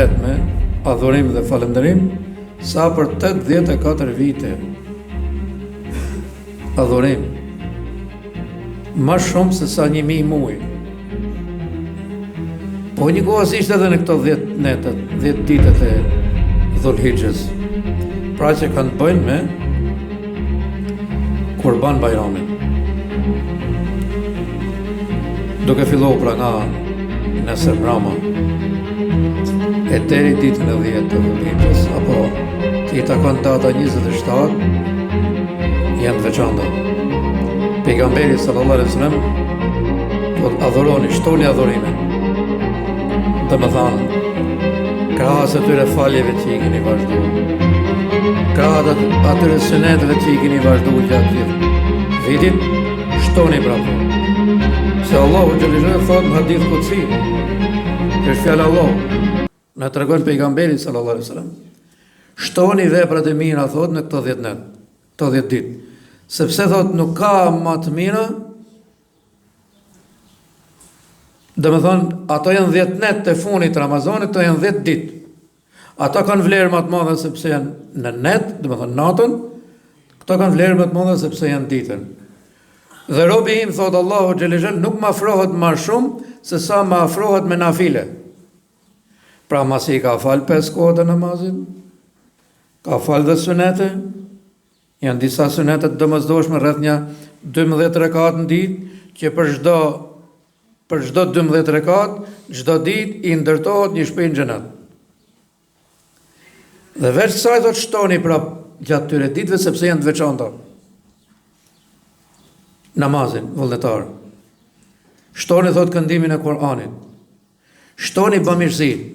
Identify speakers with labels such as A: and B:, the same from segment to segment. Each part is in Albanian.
A: vërtet me adhurim dhe falënderim, sa për 84 vite. Adhurim. Ma shumë se sa 1000 muaj. Po një kohës ishte edhe në këto 10 ditët e Dhul-Hijhes. Pra që kanë bëjnë me Kurban Bajramin. Duke fillohu pra nga nesër mbrëma e deri ditën e 10 të Dhul-Hijhes, apo që i takon data 27, janë të veçanta. Pejgamberi sallallahu alaihi wasallam po adhuroni, shtoni adhurimin. Dhe më thanë, krahas atyre faljeve që i keni vazhdu, krahas atyre suneteve që i keni vazhdu gjatë gjithë vitit, shtoni prapë. Se Allahu xhallahu thot në hadith qudsi, është fjalë Allah, na tregon pejgamberi sallallahu alaihi wasallam, shtoni veprat e mira thot në këto 10 ditë, sepse thot nuk ka më të mira. Dhe me thonë, ato janë 10 net të funit Ramazanit, to janë 10 dit. Ato kanë vlerë më të madhe sepse janë në net, dhe me thonë natën, këto kanë vlerë më të madhe sepse janë ditën. Dhe robi im, thotë Allahu xhelexhel, nuk më afrohet më shumë se sa më afrohet me nafile. Pra masi ka falë 5 kohët e namazit, ka falë dhe sunete, janë disa sunete të domosdoshme rreth një 12 rekat në ditë, që për çdo 12 rekat, çdo ditë i ndërtohet një shtëpi në xhenet. Dhe veç kësaj thot shtoni prap gjatë tyre ditëve sepse janë të veçanta. Namazin vullnetar. Shtoni thot këndimin e Kur'anit. Shtoni bamirësinë.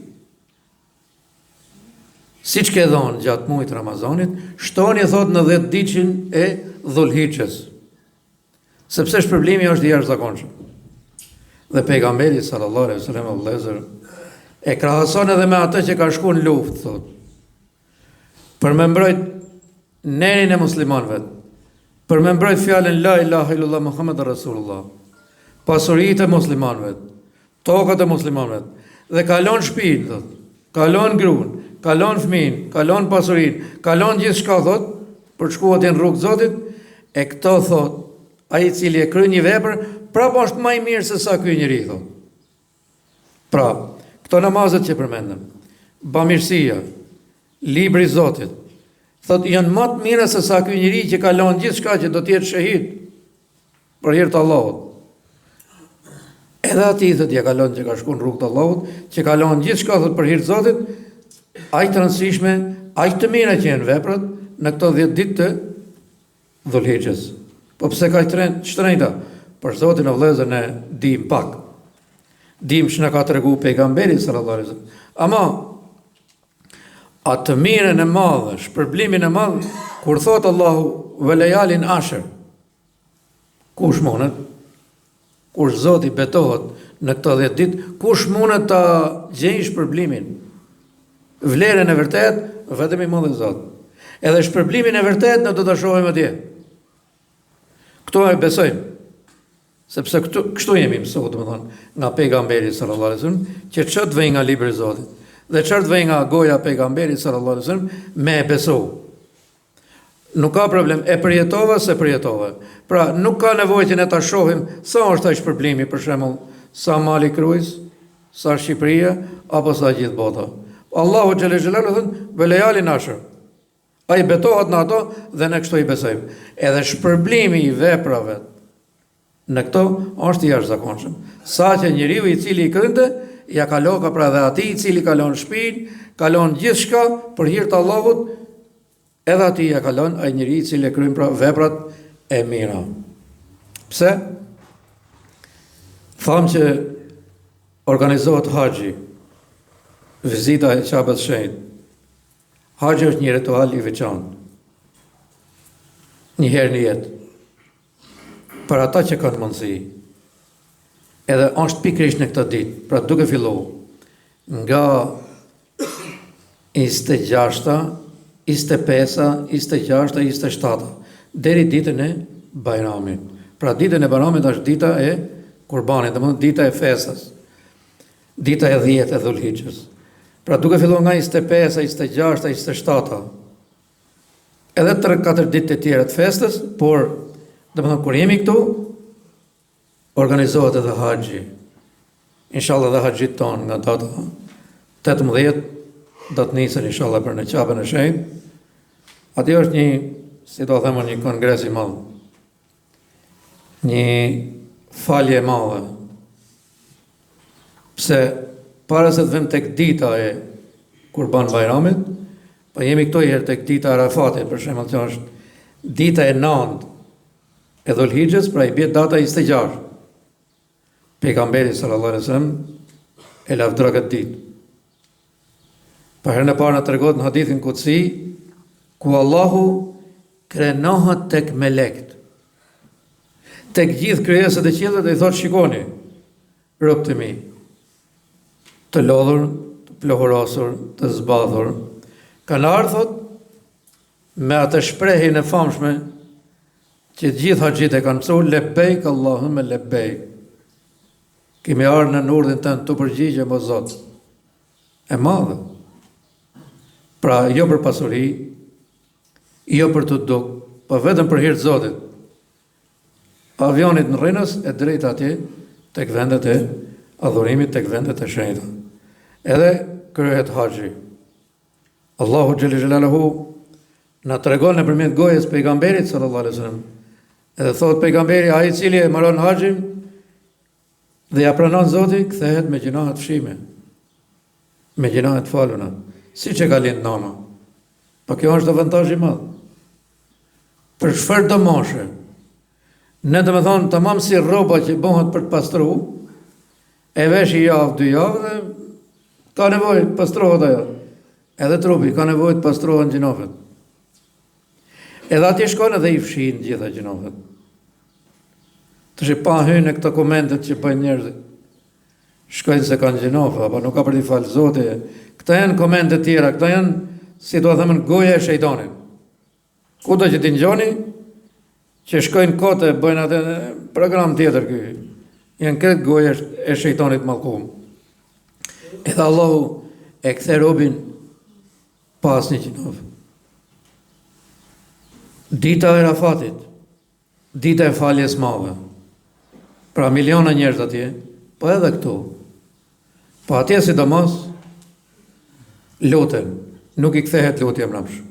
A: Siç ke dhënë gjatë muajit Ramazanit, shtoni thot në 10 ditën e Dhul-Hijhes. Sepse shpërblimi është i jashtëzakonshëm. Dhe pejgamberi sallallahu alaihi wasallam e krahason edhe me atë që ka shku në luftë, thot. Për me mbrojt nerin e muslimanëve, për me mbrojt fjalën la ilaha illallah Muhammedur Rasulullah, pasuritë e muslimanëve, tokat e muslimanëve, dhe kalon shtëpinë, thot, kalon gruan, kalon fëmin, kalon pasurin, kalon gjithë shka, thot, për shkuat e në rrugë Zotit, e këto, thot, ai i cili e kryen një vepër, prapë është më i mirë se sa ky njeri, thot. Pra, këto namazet që përmendëm, bamirësia, libri i Zotit, thot, janë më të mira se sa ky njeri që kalon gjithë shka që do të jetë shahid për hir të Allahut. Edhe ati, thot, ja kalon që ka shku në rrugë të Allahut, që kalon gjithë shka, thot, për hir të Zotit, aq të rëndësishme, aq të mira që janë veprat në këto 10 ditë të Dhul-Hijhes. Po pse ka shtrenjta? Për Zotin e vëllezër ne dim pak. Dim që na ka tregu pejgamberi sallallahu alaihi wasallam. Ama atë mirën e madhe, shpërblimin e madh, kur thot Allahu velejalin asher. Kush mundet? Kush Zoti betohet në këto 10 ditë, kush mundet ta gjejë shpërblimin? Vlerën e vërtet, vetëm i madh Zot. Edhe shpërblimin e vërtet ne do ta shohim atje. Këto e besojmë. Sepse kështu jemi mësuar, domethënë, nga pejgamberi sallallahu alajhi wasallam, që çfarë vjen nga libri i Zotit, dhe çfarë vjen nga goja e pejgamberit sallallahu alajhi wasallam, me e besu. Nuk ka problem, e përjetova se përjetova. Pra, nuk ka nevojë që ne ta shohim sa është ai shpërblimi, për shembull, sa Mali Krujs, sa Shqipëria, apo sa gjithë bota. Allahu xhallahu xhallahu thon, "Velejali nashr." Ai betohet në ato dhe ne kështu i besojmë. Edhe shpërblimi i veprave në këto është i jashtëzakonshëm. Sa që njeriu i cili i krynte, ja kalon ka pra dhe ati i cili kalon shtëpinë, kalon gjithçka për hir të Allahut, edhe ati ja kalon ai njeriu i cili kryen pra veprat e mira. Pse? Thamë që organizohet haxhi, vizita e Ka'bës së Shenjtë. Haxhi është një ritual i veçantë. Një herë në jetë. Për ata që kanë mundësi. Edhe është pikërisht në këtë ditë, pra duke filluar nga 26, 25, 26, 27, deri ditën e Bajramit. Pra ditën e Bajramit është dita e Kurbanit, domethënë dita e festës. Dita e 10 e Dhul-Hijhes. Pra duke filluar nga 25, 26, 27, edhe 3-4 ditë të tjera të festës, por domethënë kur jemi këtu, organizohet edhe haxhi. Inshallah dhe haxhit ton nga data 18 do të nisën inshallah për në Qapën e Shenjtë. Aty është një, si do thëmë, një kongres i madh. Një falje e madhe. Pse para se të vëm tek dita e Kurban Bayramit, po jemi këto herë tek dita e Arafatit, për shembull, që është dita e 9 e Dhulhixhes, pra i bie data 26. Pejgamberi sallallahu alaihi wasallam e lavdroi këtë ditë. Për herën e parë na tregon në hadithin kutsi ku Allahu krenohet tek melekt, tek gjithë krijesat e qiellit dhe i thotë shikoni, robët e mi, të lodhur, të plohorosur, të zbathur, kanë ardhur me atë shprehjen e famshme që gjithë haxhit e kanë mësuar, lebejk Allahumme lebejk. Kemi ardhur në urdhën tënd të përgjigjem o Zot. E madhe. Pra jo për pasuri, jo për të duk, po vetëm për hir të Zotit. Avionit në rrinës e drejt atje tek vendet e adhurimit, tek vendet e shenjta. Edhe kryhet haxhi. Allahu xhelle xhelaluhu na tregon nëpërmjet gojës pejgamberit sallallahu alaihi wasallam. Edhe thot pejgamberi, ai i cili e mbaron haxhin dhe ja pranon Zoti, kthehet me gjinoha të fshime, me gjinoha të faluna, siç e ka lind nana. Po kjo është avantazh i madh. Për çfarë do moshe? Ne do të thonë tamam si rroba që bëhet për të pastruar, e vesh i javë, 2 javë dhe ka nevojë të pastrohet ajo. Edhe trupi ka nevojë të pastrohen gjinohet. Edhe atje shkon edhe i fshin gjitha gjinohet. Të shi pa hynë e këto komentet që bëjnë njerëzit. Shkojnë se kanë gjinohet, apo nuk ka për t'i falë Zoti. Këta janë komentet tjera, këta janë, si do thëmën, goja e shejtanit. Kudo që t'i ngjoni, që shkojnë kote, bëjnë atë program tjetër ky. Janë këtë goja e shejtanit mallkum. Edhe Allahu e kthe robin pas një gjinohet. Dita e Arafatit, dita e faljes madhe. Pra miliona njerëz atje, po edhe këtu. Po atje sidomos lutën, nuk i kthehet lutja mbrapsht.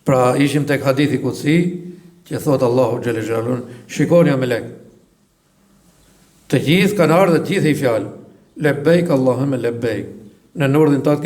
A: Pra ishim tek hadithi kutsi që thot Allahu xhelle xhelaluhu, shikoni o melek. Të gjithë kanë ardhur, të gjithë i fjalë, lebejk Allahumme lebejk. Në urdhën tatë